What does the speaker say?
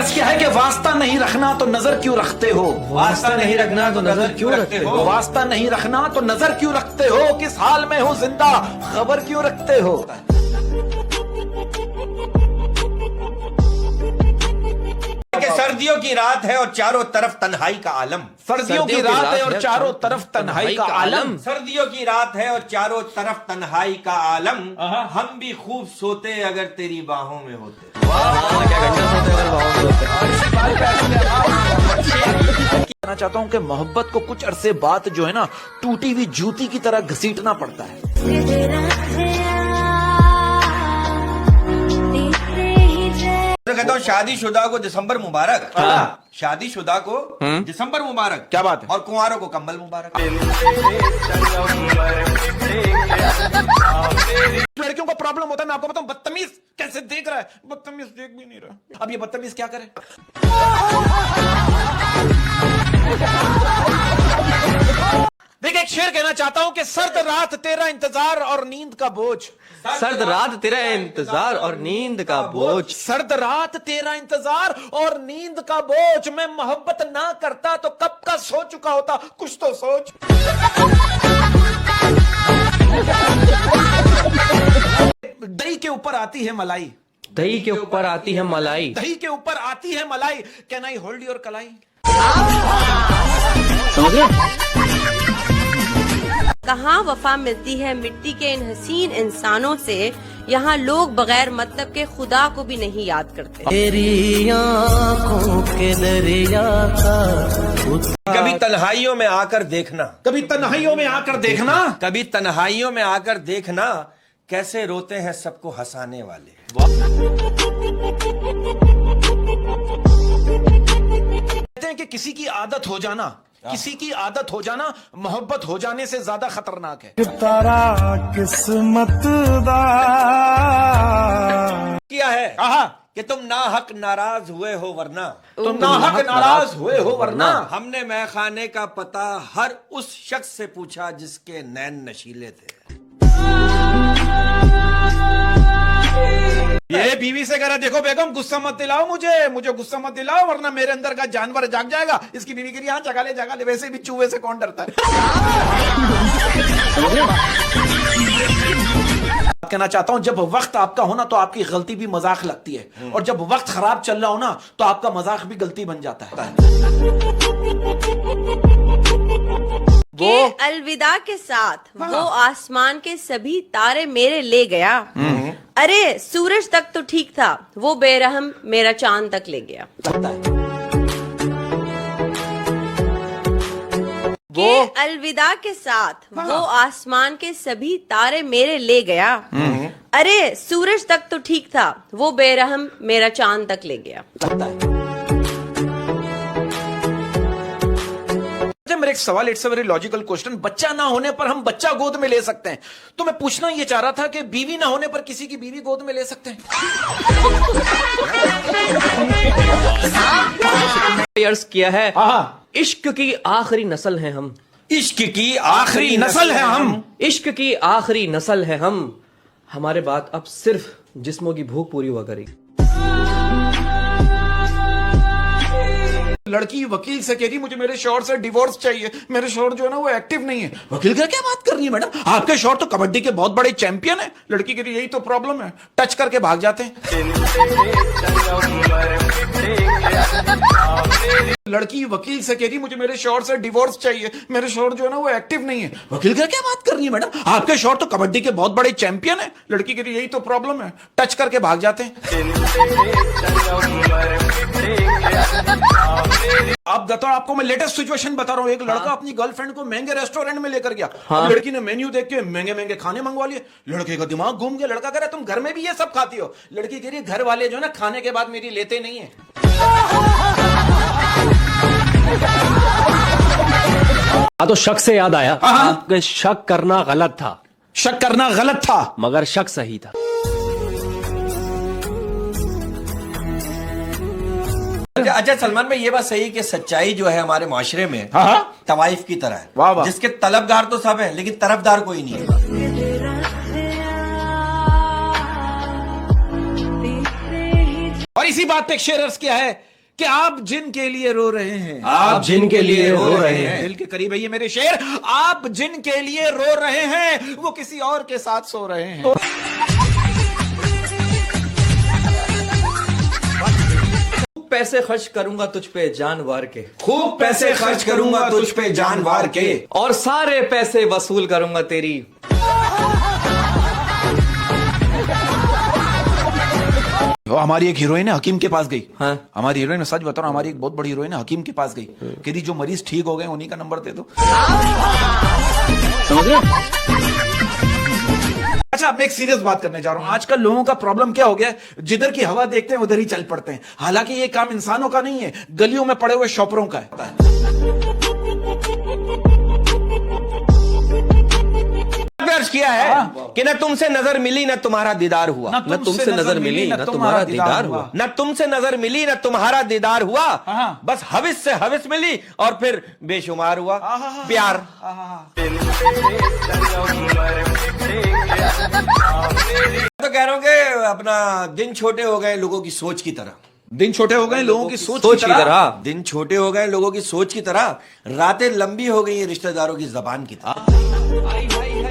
अर्ज किया है कि वास्ता नहीं रखना तो नजर क्यों रखते हो, वास्ता नहीं रखना तो नजर क्यों रखते हो, वास्ता नहीं रखना तो नजर क्यों रखते हो, किस हाल में हो जिंदा खबर क्यों रखते हो। कि सर्दियों की रात है और चारों तरफ तन्हाई का आलम, सर्दियों की रात है और चारों तरफ तन्हाई का आलम, सर्दियों की रात है और चारों तरफ तन्हाई का आलम, हम भी खूब सोते अगर तेरी बाहों में होते। कहना चाहता हूँ कि मोहब्बत को कुछ अरसे बाद जो है ना टूटी हुई जूती की तरह घसीटना पड़ता है। तो कहता हूँ शादीशुदा को दिसंबर मुबारक, शादीशुदा को दिसंबर मुबारक, क्या बात है, और कुंवारों को कंबल मुबारक। लड़कियों का प्रॉब्लम होता है, मैं आपको बताऊं, बदतमीज कैसे देख रहा है, बदतमीज देख भी नहीं रहा। अब ये बदतमीज क्या करे। देखिए एक शेर कहना चाहता हूं कि सर्द रात तेरा इंतजार और नींद का बोझ, सर्द रात तेरा इंतजार और नींद का बोझ, सर्द रात तेरा इंतजार और नींद का बोझ, मैं मोहब्बत ना करता तो कब का सो चुका होता, कुछ तो सोच। दही के ऊपर आती है मलाई, दही के ऊपर आती है मलाई, दही के ऊपर आती है मलाई, कैन आई होल्ड योर कलाई। कहाँ वफा मिलती है मिट्टी के इन हसीन इंसानों से, यहाँ लोग बगैर मतलब के खुदा को भी नहीं याद करते। तेरी आँखों के दरिया का कभी तन्हाइयों में आकर देखना, कभी तन्हाइयों में आकर देखना, कभी तन्हाइयों में आकर देखना, कैसे रोते हैं सबको हंसाने वाले। कहते हैं कि किसी की आदत हो जाना, किसी की आदत हो जाना मोहब्बत हो जाने से ज्यादा खतरनाक है। तारा किस्मत दा किया है कहा कि तुम नाहक नाराज हुए हो वरना, तुम नाहक नाराज हुए हो वरना, हमने मैखाने का पता हर उस शख्स से पूछा जिसके नैन नशीले थे। ये बीवी से कह रहा, देखो बेगम गुस्सा मत दिलाओ मुझे, मुझे गुस्सा मत दिलाओ वरना मेरे अंदर का जानवर जाग जाएगा। इसकी बीवी कह रही, हाँ जगा ले, वैसे भी चूहे से कौन डरता है। कहना चाहता हूं जब वक्त आपका हो ना तो आपकी गलती भी मजाक लगती है, और जब वक्त खराब चल रहा हो ना तो आपका मजाक भी गलती बन जाता है। वो अलविदा के साथ वो आसमान के सभी तारे मेरे ले गया, अरे सूरज तक तो ठीक था, वो बेरहम मेरा चांद तक ले गया। वो अलविदा के साथ वो आसमान के सभी तारे मेरे ले गया, अरे सूरज तक तो ठीक था, वो बेरहम मेरा चांद तक ले गया। मेरा एक सवाल, it's a very logical question, बच्चा ना होने पर हम बच्चा गोद में ले सकते हैं, तो मैं पूछना ये चाह रहा था कि बीवी ना होने पर किसी की बीवी गोद में ले सकते हैं। अर्ज किया है इश्क की आखिरी नस्ल है हम, इश्क की आखिरी नस्ल है हम, इश्क की आखिरी नस्ल है हम, हमारे बाद अब सिर्फ जिस्मों की भूख पूरी हुआ करेगी। लड़की वकील से कह रही मुझे मेरे शौहर से डिवोर्स चाहिए, मेरे शौहर जो है ना वो एक्टिव नहीं है। वकील क्या बात कर रही है मैडम, आपके शौहर तो कबड्डी के बहुत बड़े चैंपियन है। लड़की कह रही यही तो प्रॉब्लम है, टच करके भाग जाते हैं। लड़की वकील से कह रही मुझे मेरे शौहर से डिवोर्स चाहिए, मेरे शौहर जो है ना वो एक्टिव नहीं है। वकील क्या बात कर रही है मैडम, आपके शौहर तो कबड्डी के बहुत बड़े चैंपियन है। लड़की कह रही यही तो प्रॉब्लम है, टच करके भाग जाते हैं। अब बता, आपको मैं लेटेस्ट सिचुएशन बता रहा हूँ। एक लड़का अपनी गर्लफ्रेंड को महंगे रेस्टोरेंट में लेकर गया, अब लड़की ने मेन्यू देख के महंगे महंगे खाने मंगवा लिए। लड़के का दिमाग घूम गया, लड़का कह रहा है तुम घर में भी ये सब खाती हो। लड़की कह रही है घर वाले जो है ना खाने के बाद मेरी लेते नहीं है। तो शक से याद आया कि शक करना गलत था, शक करना गलत था मगर शक सही था। अच्छा सलमान भाई, ये बात सही कि सच्चाई जो है हमारे माशरे में तवाइफ की तरह है। वाह वाह। जिसके तलबगार तो सब है लेकिन तरफदार कोई नहीं है। और इसी बात पे एक शेर अर्ज किया है कि आप जिनके लिए रो रहे हैं, आप जिनके लिए रो रहे हैं, दिल के करीब है ये मेरे शेर, आप जिनके लिए रो रहे हैं वो किसी और के साथ सो रहे हैं। पैसे खर्च करूंगा तुझ पे जानवर के, खूब पैसे खर्च करूंगा तुझ पे जानवर के, और सारे पैसे वसूल करूंगा तेरी। वो हमारी एक हीरोइन है, हकीम के पास गई। हाँ। हमारी हीरोइन, मैं सच बता रहा हूँ, हमारी एक बहुत बड़ी हीरोइन है, हकीम के पास गई। कह रही जो मरीज ठीक हो गए उन्हीं का नंबर दे दो। समझ रहे? अच्छा, अब मैं एक सीरियस बात करने जा रहा हूं। आजकल लोगों का प्रॉब्लम क्या हो गया है, जिधर की हवा देखते हैं उधर ही चल पड़ते हैं। हालांकि ये काम इंसानों का नहीं है, गलियों में पड़े हुए शॉपरों का है। अर्ज किया है कि न तुमसे नजर मिली न तुम्हारा दीदार हुआ, न तुमसे नजर मिली न तुम्हारा दीदार हुआ, न तुमसे नजर मिली न तुम्हारा दीदार हुआ, बस हविस से हविस मिली और फिर बेशुमार हुआ प्यार। तो कह रहा हूं कि अपना दिन छोटे हो गए लोगों की सोच की तरह, दिन छोटे हो गए लोगों की सोच की तरह, दिन छोटे हो गए लोगों की सोच की तरह, रातें लंबी हो गई रिश्तेदारों की जबान की तरह।